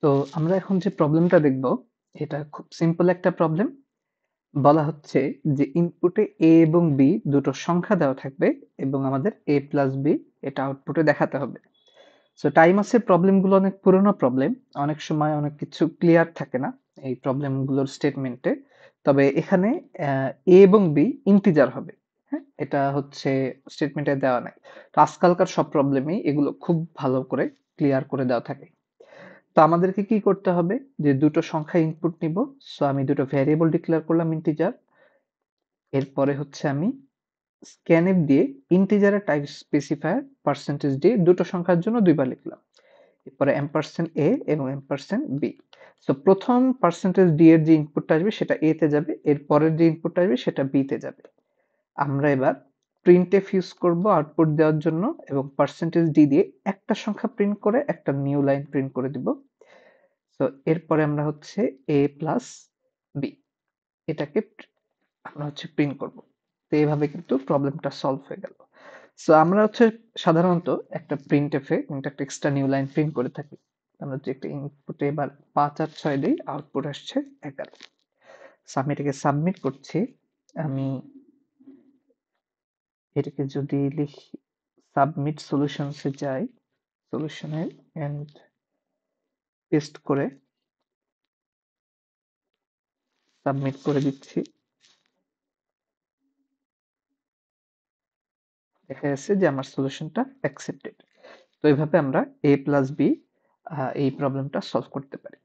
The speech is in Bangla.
তো আমরা এখন যে প্রবলেমটা দেখব, এটা খুব সিম্পল একটা প্রবলেম। বলা হচ্ছে যে ইনপুটে এ এবং বি দুটো সংখ্যা দেওয়া থাকবে এবং আমাদের এ প্লাস বি এটা আউটপুটে দেখাতে হবে। সো টাইমাসের প্রবলেমগুলো অনেক পুরোনো প্রবলেম। অনেক সময় অনেক কিছু ক্লিয়ার থাকে না এই প্রবলেমগুলোর স্টেটমেন্টে। তবে এখানে এ এবং বি ইন্টিজার হবে। হ্যাঁ, এটা হচ্ছে স্টেটমেন্টে দেওয়া নাই। তো আজকালকার সব প্রবলেমেই এগুলো খুব ভালো করে ক্লিয়ার করে দেওয়া থাকে। তো আমাদেরকে কি করতে হবে, যে দুটো সংখ্যা ইনপুট নিব। সো আমি দুটো ভ্যারিয়েবল ডিক্লেয়ার করলাম ইন্টিজার। এরপরে হচ্ছে আমি স্ক্যানএফ দিয়ে ইন্টিজারের টাইপ স্পেসিফায়ার পার্সেন্টেজ দিয়ে দুটো সংখ্যার জন্য দুইবার লিখলাম। এরপরে এম্পারসেন্ট এ এবং এম্পারসেন্ট বি। সো প্রথম পার্সেন্টেজ ডি এর যে ইনপুটটা আসবে সেটা এ তে যাবে, এর পরের যে ইনপুটটা আসবে সেটা বি তে যাবে। আমরা এবার প্রিন্টএফ ইউজ করব আউটপুট দেওয়ার জন্য এবং পার্সেন্টেজ ডি দিয়ে একটা সংখ্যা প্রিন্ট করে একটা নিউ লাইন প্রিন্ট করে দিব। তো এরপরে আমরা হচ্ছে এ প্লাস বি এটাকে আমরা হচ্ছে প্রিন্ট করব। তো এইভাবে কিন্তু প্রবলেমটা সলভ হয়ে গেল। সো আমরা হচ্ছে সাধারণত একটা প্রিন্টএফ এ কিন্তু একটা এক্সট্রা নিউ লাইন প্রিন্ট করে থাকি। আমরা যে একটা ইনপুটে এবার 5 আর 6 দিই, আউটপুট আসছে 11। সো আমি এটাকে সাবমিট করছি। আমি এটাকে যদি লিখি, সাবমিট সলিউশনসে যাই, সলিউশনে এন্ড পেস্ট করে সাবমিট করে দিচ্ছি। দেখা যাচ্ছে যে আমার সলিউশনটা অ্যাকসেপ্টেড। তো এইভাবে আমরা এ প্লাস বি এই প্রবলেমটা সলভ করতে পারি।